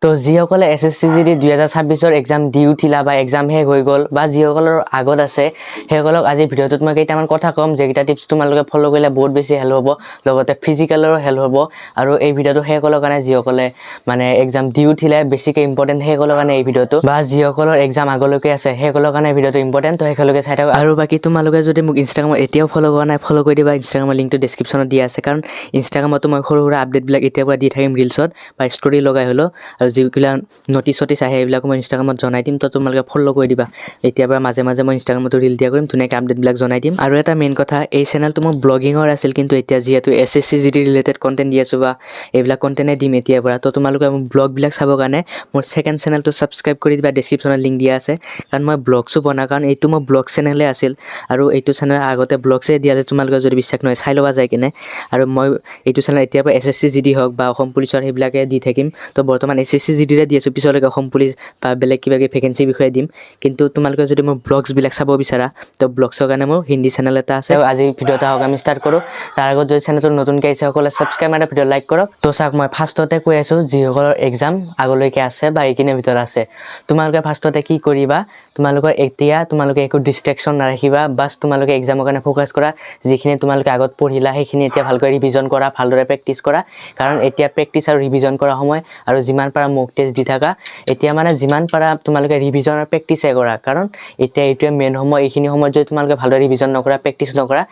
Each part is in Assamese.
তো যিসকলে SSC GD 2026 এক্সাম দি উঠিলা বা এক্সাম শেষ হৈ গ'ল বা যিসকলৰ আগত আছে সেইসকলক আজি ভিডিঅ'টোত মই কেইটামান কথা ক'ম যেকেইটা টিপছ তোমালোকে ফ'ল' কৰিলে বহুত বেছি হেল্প হ'ব লগতে ফিজিকেলৰো হেল্প হ'ব আৰু এই ভিডিঅ'টো সেইসকলৰ কাৰণে যিসকলে মানে এক্সাম দি উঠিলে বেছিকৈ ইম্পৰ্টেণ্ট সেইসকলৰ কাৰণে এই ভিডিঅ'টো বা যিসকলৰ এক্সাম আগলৈকে আছে সেইসকলৰ কাৰণে ভিডিঅ'টো ইম্পৰ্টেণ্ট তো সেইসকলকে চাই থাকক আৰু বাকী তোমালোকে যদি মোক ইনষ্টাগ্ৰামত এতিয়াও ফ'ল' কৰা নাই ফ'ল' কৰি দিবা ইনষ্টাগ্ৰামৰ লিংকটো ডেছক্ৰিপশ্যনত দিয়া আছে কাৰণ ইনষ্টাগ্ৰামতো মই সৰু সুৰা আপডেটবিলাক এতিয়াৰ পৰা দি থাকিম ৰিলছত বা ষ্টৰি লগাই হ'লেও আৰু যিবিলাক নটিচ আহে এইবিলাক মই ইনষ্টাগ্ৰামত জনাই দিম তো তোমালোকে ফ'ল' কৰি দিবা এতিয়াৰ পৰা মাজে মাজে মই ইনষ্টাগ্ৰামতো ৰিল দিয়া কৰিম ধুনীয়াকৈ আপডেটবিলাক জনাই দিম আৰু এটা মেইন কথা এই চেনেলটো মোৰ ব্লগিঙৰ আছিল কিন্তু এতিয়া যিহেতু SSC GD ৰিলেটেড কণ্টেণ্ট দি আছোঁ বা এইবিলাক কণ্টেণ্টে দিম এতিয়াৰ পৰা তো তোমালোকে মোৰ ব্লগবিলাক চাবৰ কাৰণে মোৰ ছেকেণ্ড চেনেলটো ছাবস্ক্ৰাইব কৰি দিবা ডেছক্ৰিপশ্যনত লিংক দিয়া আছে কাৰণ মই ব্লগছো বনাওঁ কাৰণ এইটো মোৰ ব্লগ চেনেলে আছিল আৰু এইটো চেনেল আগতে ব্লগছে দিয়া আছে তোমালোকে যদি বিশ্বাস নহয় চাই ল'বা যায় কিনে আৰু মই এইটো চেনেল এতিয়াৰ পৰা SSC GD হওক বা অসম পুলিচৰ সেইবিলাকে দি থাকিম তো বৰ্তমান SSC GDৰে দি আছোঁ পিছলৈকে অসম পুলিচ বা বেলেগ কিবা কিবি ভেকেঞ্চিৰ বিষয়ে দিম কিন্তু তোমালোকে যদি মোৰ ব্লগছবিলাক চাব বিচাৰা তো ব্লগছৰ কাৰণে মোৰ হিন্দী চেনেল এটা আছে আজি ভিডিঅ'টা হওক আমি ষ্টাৰ্ট কৰোঁ তাৰ আগত যদি চেনেলটো নতুনকৈ আহিছে সকলে ছাবস্ক্ৰাইব মাৰে ভিডিঅ' লাইক কৰক তো চাওক মই ফাৰ্ষ্টতে কৈ আছোঁ যিসকলৰ এক্সাম আগলৈকে আছে বা এইখিনিৰ ভিতৰত আছে তোমালোকে ফাৰ্ষ্টতে কি কৰিবা তোমালোকৰ এতিয়া তোমালোকে একো ডিষ্ট্ৰেকশ্যন নাৰাখিবা বাছ তোমালোকে এক্সামৰ কাৰণে ফ'কাছ কৰা যিখিনি তোমালোকে আগত পঢ়িলা সেইখিনি এতিয়া ভালকৈ ৰিভিজন কৰা ভালদৰে প্ৰেক্টিছ কৰা কাৰণ এতিয়া প্ৰেক্টিছ আৰু ৰিভিজন কৰা সময় আৰু যিমান পাৰা মক টেষ্ট দি থাকা এতিয়া মানে যিমান পাৰা তোমালোকে ৰিভিজন আৰু প্ৰেক্টিছে কৰা কাৰণ এতিয়া এইটোৱে মেইন সময় এইখিনি সময়ত যদি তোমালোকে ভালদৰে ৰিভিজন নকৰা প্ৰেক্টিছ নকৰা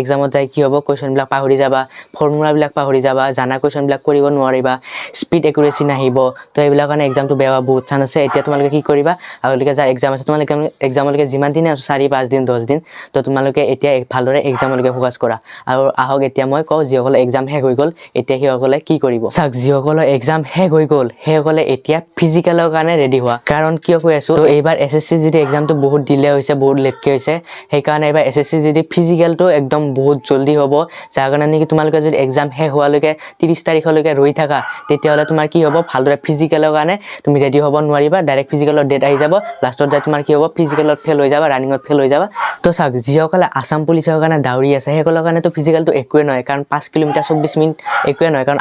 এক্সামত যাই কি হ'ব কুৱেশ্যনবিলাক পাহৰি যাবা ফৰ্মুলাবিলাক পাহৰি যাবা জানা কুৱেশ্যনবিলাক কৰিব নোৱাৰিবা স্পীড একুৰেচি নাহিব তো এইবিলাক কাৰণে এক্সামটো বেয়া হোৱা বহুত চান্স আছে এতিয়া তোমালোকে কি কৰিবা আগলৈকে যাৰ এক্সাম আছে তোমালোকে এক্সামলৈকে যিমান দিনে আছে 4-5 দিন 10 দিন তো তোমালোকে এতিয়া ভালদৰে এক্সামলৈকে ফ'কাছ কৰা আৰু আহক এতিয়া মই কওঁ যিসকলে এক্সাম শেষ হৈ গ'ল এতিয়া সেইসকলে কি কৰিব চাওক যিসকলৰ এক্সাম শেষ হৈ গ'ল সেইসকলে এতিয়া ফিজিকেলৰ কাৰণে ৰেডি হোৱা কাৰণ কিয় কৈ আছোঁ তো এইবাৰ SSC GD এক্সামটো বহুত ডিলে হৈছে বহুত লেটকৈ হৈছে সেইকাৰণে এইবাৰ SSC GD ফিজিকেলটো একদম বহুত জল্দি হ'ব যাৰ কাৰণে নেকি তোমালোকে যদি এক্সাম শেষ হোৱালৈকে 30 তাৰিখলৈকে ৰৈ থাকা তেতিয়াহ'লে তোমাৰ কি হ'ব ভালদৰে ফিজিকেলৰ কাৰণে তুমি ৰেডি হ'ব নোৱাৰিবা ডাইৰেক্ট ফিজিকেলৰ ডেট আহি যাব লাষ্টত যাই তোমাৰ কি হ'ব ফিজিকেলত ফেল হৈ যাবা ৰানিঙত ফেল হৈ যাবা তো চাওক যিসকলে আছাম পুলিচৰ কাৰণে দাউৰি আছে সেইসকলৰ কাৰণেতো ফিজিকেলটো একোৱে নহয় কাৰণ 5 কিলোমিটাৰ 24 মিনিট একোৱে নহয় কাৰণ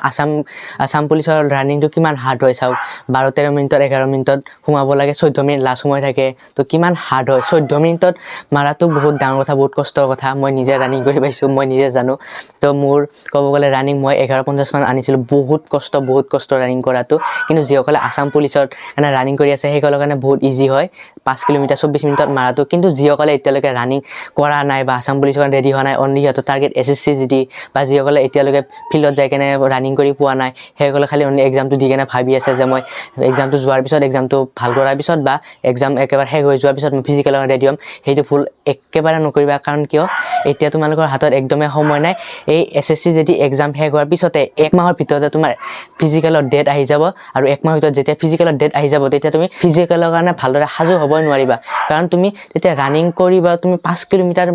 আছাম পুলিচৰ ৰানিংটো কিমান হাৰ্ড হয় চাওক 12-13 মিনিটত 11 মিনিটত সোমাব লাগে 14 মিনিট লাষ্ট সময় থাকে তো কিমান হাৰ্ড হয় 14 মিনিটত মাৰাটো বহুত ডাঙৰ কথা বহুত কষ্টৰ কথা মই নিজে ৰানিং কৰি পাইছোঁ মই নিজে জানো তো মোৰ ক'ব গ'লে ৰানিং মই 11:50 মান আনিছিলোঁ বহুত কষ্ট ৰানিং কৰাটো কিন্তু যিসকলে আছাম পুলিচৰ কাৰণে ৰানিং কৰি আছে সেইসকলৰ কাৰণে বহুত ইজি হয় 5 কিলোমিটাৰ 24 মিনিটত মাৰাটো কিন্তু যিসকলে এতিয়ালৈকে ৰানিং কৰা নাই বা আছাম পুলিচৰ কাৰণে ৰেডি হোৱা নাই অনলি সিহঁতৰ টাৰ্গেট SSC GD বা যিসকলে এতিয়ালৈকে ফিল্ডত যাই কেনে ৰানিং কৰি পোৱা নাই সেইসকলে খালি অনলি এক্সামটো দি কেনে ভাবি আছে যে মই এক্সামটো যোৱাৰ পিছত এক্সামটো ভাল কৰাৰ পিছত বা এক্সাম একেবাৰে শেষ হৈ যোৱাৰ পিছত মই ফিজিকেলৰ কাৰণে ৰেডি হ'ম সেইটো ভুল একেবাৰে নকৰিবা কাৰণ কিয় এতিয়া তোমালোকৰ হাতত একদমেই সময় নাই এই SSC GD এক্সাম শেষ হোৱাৰ পিছতে 1 মাহৰ ভিতৰতে তোমাৰ ফিজিকেলৰ ডেট আহি যাব আৰু 1 মাহৰ ভিতৰত যেতিয়া ফিজিকেলৰ ডেট আহি যাব তেতিয়া তুমি ফিজিকেলৰ কাৰণে ভালদৰে সাজু হ'বই নোৱাৰিবা কাৰণ তুমি তেতিয়া ৰানিং কৰিবা তুমি 5 কিলোমিটাৰ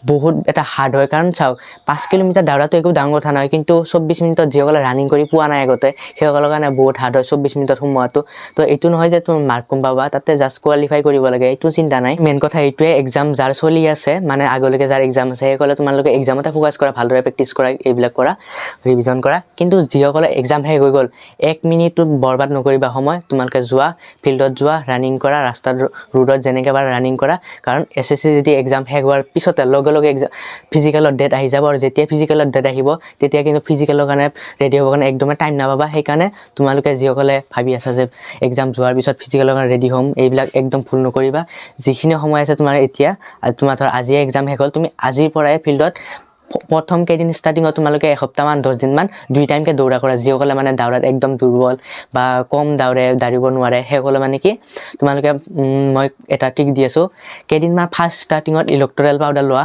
বহুত এটা হাৰ্ড হয় কাৰণ চাওক 5 কিলোমিটাৰ দৌৰাটো একো ডাঙৰ কথা নহয় কিন্তু 24 মিনিটত যিসকলে ৰানিং কৰি পোৱা নাই আগতে সেইসকলৰ কাৰণে বহুত হাৰ্ড হয় 24 মিনিটত সোমোৱাটো তো এইটো নহয় যে তুমি মাৰ্ক কম পাবা তাতে জাষ্ট কোৱালিফাই কৰিব লাগে এইটো চিন্তা নাই মেইন কথা এইটোৱে এক্সাম যাৰ চলি আছে মানে আগলৈকে যাৰ এক্সাম আছে সেইসকলে তোমালোকে এক্সামতে ফ'কাছ কৰা ভালদৰে প্ৰেক্টিছ কৰা এইবিলাক কৰা ৰিভিজন কৰা কিন্তু যিসকলে এক্সাম শেষ হৈ গ'ল 1 মিনিটো বৰবাদ নকৰিবা সময় তোমালোকে যোৱা ফিল্ডত যোৱা ৰানিং কৰা ৰাস্তাত ৰোডত যেনেকৈ পাৰা ৰানিং কৰা কাৰণ SSC GD এক্সাম শেষ হোৱাৰ পিছতে লগে এক্সাম ফিজিকেলৰ ডেট আহি যাব আৰু যেতিয়া ফিজিকেলৰ ডেট আহিব তেতিয়া কিন্তু ফিজিকেলৰ কাৰণে ৰেডি হ'বৰ কাৰণে একদমেই টাইম নাপাবা সেইকাৰণে তোমালোকে যিসকলে ভাবি আছা যে এক্সাম যোৱাৰ পিছত ফিজিকেলৰ কাৰণে ৰেডি হ'ম এইবিলাক একদম ভুল নকৰিবা যিখিনি সময় আছে তোমাৰ এতিয়া তোমাৰ ধৰ আজি এক্সাম শেষ হ'ল তুমি আজিৰ পৰাই ফিল্ডত প্ৰথম কেইদিন ষ্টাৰ্টিঙত তোমালোকে এসপ্তাহমান 10 দিনমান 2 টাইমকৈ দৌৰা কৰা যিসকলে মানে দৌৰাত একদম দুৰ্বল বা কম দাউৰিব নোৱাৰে সেইসকলে মানে কি তোমালোকে মই এটা ট্ৰিক দি আছোঁ কেইদিনমান ফাৰ্ষ্ট ষ্টাৰ্টিঙত ইলেক্ট্ৰল পাউডাৰ লোৱা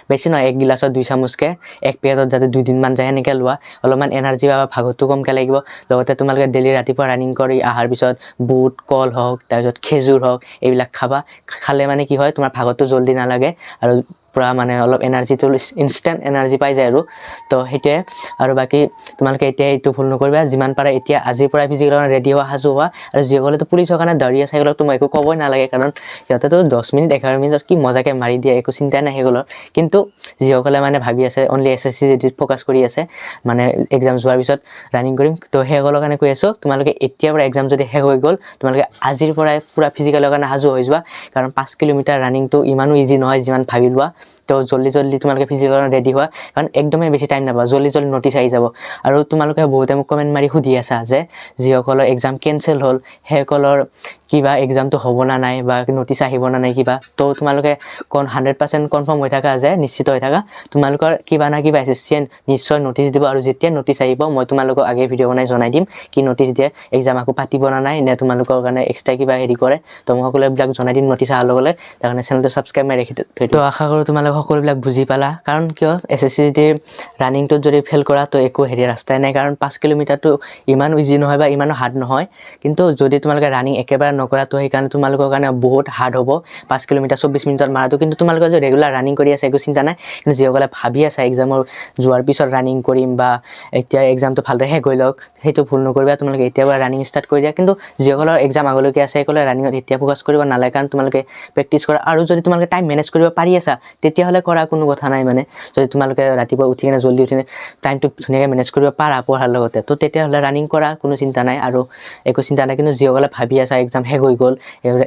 বেছি নহয় 1 গিলাছত 2 চামুচকৈ 1 পেকেটত যাতে 2 দিনমান যায় সেনেকৈ লোৱা অলপমান এনাৰ্জি পাবা ভাগৰটো কমকৈ লাগিব লগতে তোমালোকে ডেইলি ৰাতিপুৱা ৰানিং কৰি অহাৰ পিছত বুট কল হওক তাৰপিছত খেজুৰ হওক এইবিলাক খাবা খালে মানে কি হয় তোমাৰ ভাগৰটো জল্দি নালাগে আৰু পূৰা মানে অলপ এনাৰ্জিটো ইনষ্টেণ্ট এনাৰ্জি পাই যায় আৰু তো সেইটোৱে আৰু বাকী তোমালোকে এতিয়া এইটো ভুল নকৰিবা যিমান পাৰা এতিয়া আজিৰ পৰা ফিজিকেলৰ কাৰণে ৰেডি হোৱা সাজু হোৱা আৰু যিসকলেতো পুলিচৰ কাৰণে দৌৰি আছে সেইসকলকতো মই একো ক'বই নালাগে কাৰণ সিহঁতেতো 10 মিনিট 11 মিনিটত কি মজাকৈ মাৰি দিয়ে একো চিন্তা নাই সেইসকলৰ কিন্তু যিসকলে মানে ভাবি আছে অনলি SSC জিডিত ফ'কাছ কৰি আছে মানে এক্সাম যোৱাৰ পিছত ৰানিং কৰিম তো সেইসকলৰ কাৰণে কৈ আছোঁ তোমালোকে এতিয়াৰ পৰা এক্সাম যদি শেষ হৈ গ'ল তোমালোকে আজিৰ পৰাই পূৰা ফিজিকেলৰ কাৰণে সাজু হৈ যোৱা কাৰণ 5 কিলোমিটাৰ ৰানিংটো ইমানো ইজি নহয় যিমান ভাবি লোৱা তো জল্দি তোমালোকে ফিজিকেলৰ কাৰণে ৰেডি হোৱা কাৰণ একদমেই বেছি টাইম নাপাবা জল্দি নটিচ আহি যাব আৰু তোমালোকে বহুতে মোক কমেণ্ট মাৰি সুধি আছা যে যিসকলৰ এক্সাম কেঞ্চেল হ'ল সেইসকলৰ কিবা এক্সামটো হ'ব না নাই বা নটিচ আহিব না নাই কিবা তো তোমালোকে 100% কনফাৰ্ম হৈ থাকা যে নিশ্চিত হৈ থাকা তোমালোকৰ কিবা না কিবা SSCয়ে নিশ্চয় নটিচ দিব আৰু যেতিয়া নটিচ আহিব মই তোমালোকক আগে ভিডিঅ' বনাই জনাই দিম কি নটিচ দিয়ে এক্সাম আকৌ পাতিব না নাই নে তোমালোকৰ কাৰণে এক্সট্ৰা কিবা হেৰি কৰে তো মই সকলোবিলাক জনাই দিম নটিচ অহাৰ লগে লগে তাৰ কাৰণে চেনেলটো ছাবস্ক্ৰাইব মাৰি ৰাখি তো আশা কৰোঁ তোমালোকে সকলোবিলাক বুজি পালা কাৰণ কিয় SSC জিডিৰ ৰানিংটোত যদি ফেল কৰা তো একো হেৰি ৰাস্তাই নাই কাৰণ 5 কিলোমিটাৰটো ইমান ইজি নহয় বা ইমানো হাৰ্ড নহয় কিন্তু যদি তোমালোকে ৰানিং একেবাৰে নকৰা তো সেইকাৰণে তোমালোকৰ কাৰণে বহুত হাৰ্ড হ'ব 5 কিলোমিটাৰ 24 মিনিটত মাৰাটো কিন্তু তোমালোকে যদি ৰেগুলাৰ ৰানিং কৰি আছে একো চিন্তা নাই কিন্তু যিসকলে ভাবি আছে এক্সামৰ যোৱাৰ পিছত ৰানিং কৰিম বা এতিয়া এক্সামটো ভালদৰে শেষ হৈ লওক সেইটো ভুল নকৰিবা তোমালোকে এতিয়াৰ পৰা ৰানিং ষ্টাৰ্ট কৰি দিয়া কিন্তু যিসকলৰ এক্সাম আগলৈকে আছে সেইসকলে ৰানিঙত এতিয়া ফ'কাছ কৰিব নালাগে কাৰণ তোমালোকে প্ৰেক্টিছ কৰা আৰু যদি তোমালোকে টাইম মেনেজ কৰিব পাৰি আছা তেতিয়াহ'লে কৰা কোনো কথা নাই মানে যদি তোমালোকে ৰাতিপুৱা উঠি কিনে জল্দি উঠি টাইমটো ধুনীয়াকৈ মেনেজ কৰিব পাৰা পঢ়াৰ লগতে তো তেতিয়াহ'লে ৰানিং কৰা কোনো চিন্তা নাই আৰু একো চিন্তা নাই কিন্তু যিসকলে ভাবি আছা এক্সাম শেষ হৈ গ'ল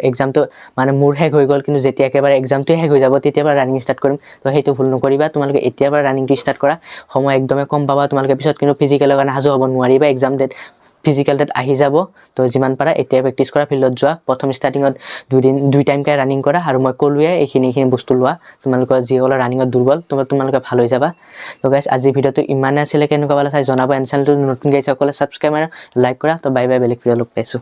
এক্সামটো মানে মোৰ শেষ হৈ গ'ল কিন্তু যেতিয়া একেবাৰে এক্সামটোৱে শেষ হৈ যাব তেতিয়াৰ পৰা ৰানিং ষ্টাৰ্ট কৰিম তো সেইটো ভুল নকৰিবা তোমালোকে এতিয়াৰ পৰা ৰানিংটো ষ্টাৰ্ট কৰা সময় একদমেই কম পাবা তোমালোকে পিছত কিন্তু ফিজিকেলৰ কাৰণে সাজু হ'ব নোৱাৰিবা এক্সাম ডেট ফিজিকেল ডেট আহি যাব তো যিমান পাৰা এতিয়া প্ৰেক্টিছ কৰা ফিল্ডত যোৱা প্ৰথম ষ্টাৰ্টিঙত দুই টাইমকৈ ৰানিং কৰা আৰু মই ক'লোৱে এইখিনি বস্তু লোৱা তোমালোকৰ যিসকলৰ ৰানিঙত দুৰ্বল তোমালোকে ভাল হৈ যাবা তো গাইছ আজি ভিডিঅ'টো ইমানে আছিলে কেনেকুৱা পালা চাই জনাবা চেনেলটো নতুন গাইছে সকলে ছাবস্ক্ৰাইব আৰু লাইক কৰা তো বাই বাই বেলেগ ভিডিঅ' লগ পাইছোঁ